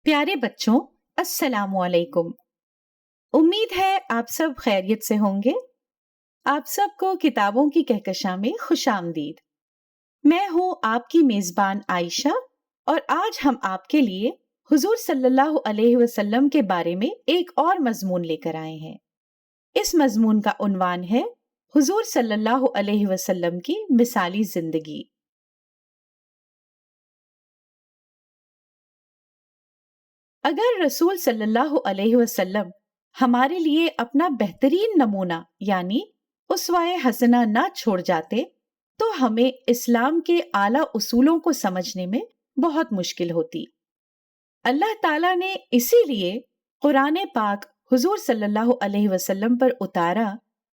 प्यारे बच्चों, अस्सलामु अलैकुम। उम्मीद है आप सब खैरियत से होंगे। आप सबको किताबों की कहकशां में खुशामदीद। मैं हूँ आपकी मेजबान आयशा और आज हम आपके लिए हुजूर सल्लल्लाहु अलैहि वसल्लम के बारे में एक और मजमून लेकर आए हैं। इस मजमून का उन्वान है हुजूर सल्लल्लाहु अलैहि वसल्लम की मिसाली जिंदगी। अगर रसूल सल्लल्लाहु अलैहि वसल्लम हमारे लिए अपना बेहतरीन नमूना यानी उसवाए हसना ना छोड़ जाते तो हमें इस्लाम के आला उसूलों को समझने में बहुत मुश्किल होती। अल्लाह ताला ने इसीलिए कुरान पाक हुजूर सल्लल्लाहु अलैहि वसल्लम पर उतारा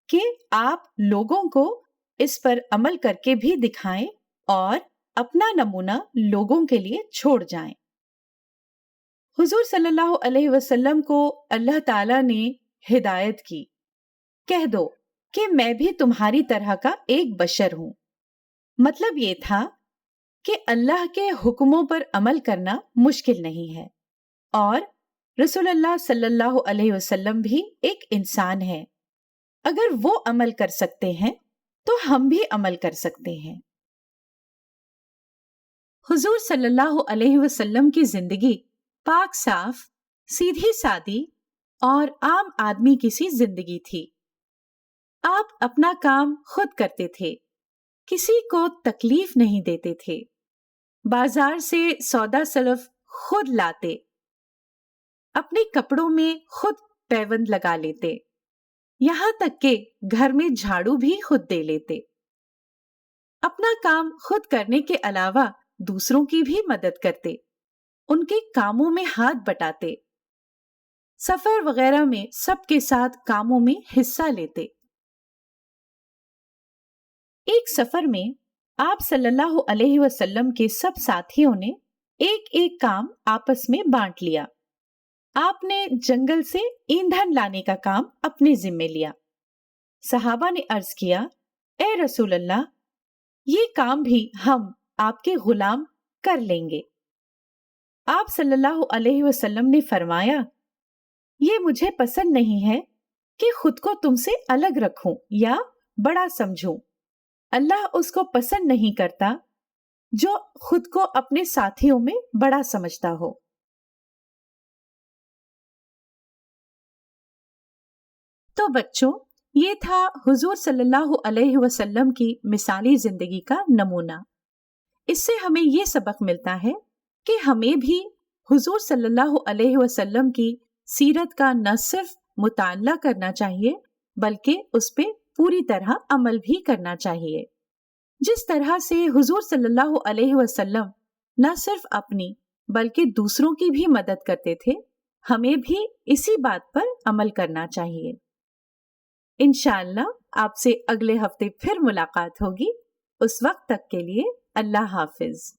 कि आप लोगों को इस पर अमल करके भी दिखाएं और अपना नमूना लोगों के लिए छोड़ जाएं। हुजूर सल्लल्लाहु अलैहि वसल्लम को अल्लाह ताला ने हिदायत की, कह दो कि मैं भी तुम्हारी तरह का एक बशर हूं। मतलब ये था कि अल्लाह के हुक्मों पर अमल करना मुश्किल नहीं है और रसूलुल्लाह सल्लल्लाहु अलैहि वसल्लम भी एक इंसान है। अगर वो अमल कर सकते हैं तो हम भी अमल कर सकते हैं। हुजूर सल्लल्लाहु अलैहि वसल्लम की जिंदगी पाक साफ, सीधी सादी और आम आदमी की सी जिंदगी थी। आप अपना काम खुद करते थे, किसी को तकलीफ नहीं देते थे, बाजार से सौदा सलफ खुद लाते, अपने कपड़ों में खुद पैबंद लगा लेते, यहाँ तक कि घर में झाड़ू भी खुद दे लेते। अपना काम खुद करने के अलावा दूसरों की भी मदद करते, उनके कामों में हाथ बटाते, सफर वगैरह में सबके साथ कामों में हिस्सा लेते। एक सफर में आप सल्लल्लाहु अलैहि वसल्लम के सब साथियों ने एक एक काम आपस में बांट लिया। आपने जंगल से ईंधन लाने का काम अपने जिम्मे लिया। सहाबा ने अर्ज किया, ए रसूल अल्लाह, ये काम भी हम आपके गुलाम कर लेंगे। आप सल्लल्लाहु अलैहि वसल्लम ने फरमाया, ये मुझे पसंद नहीं है कि खुद को तुमसे अलग रखूं या बड़ा समझूं। अल्लाह उसको पसंद नहीं करता जो खुद को अपने साथियों में बड़ा समझता हो। तो बच्चों, ये था हुजूर सल्लल्लाहु अलैहि वसल्लम की मिसाली जिंदगी का नमूना। इससे हमें ये सबक मिलता है कि हमें भी हुजूर सल्लल्लाहु अलैहि वसल्लम की सीरत का न सिर्फ मुताला करना चाहिए बल्कि उस पे पूरी तरह अमल भी करना चाहिए। जिस तरह से हुजूर सल्लल्लाहु अलैहि वसल्लम न सिर्फ अपनी बल्कि दूसरों की भी मदद करते थे, हमें भी इसी बात पर अमल करना चाहिए। इंशाअल्लाह आपसे अगले हफ्ते फिर मुलाकात होगी। उस वक्त तक के लिए अल्लाह हाफिज।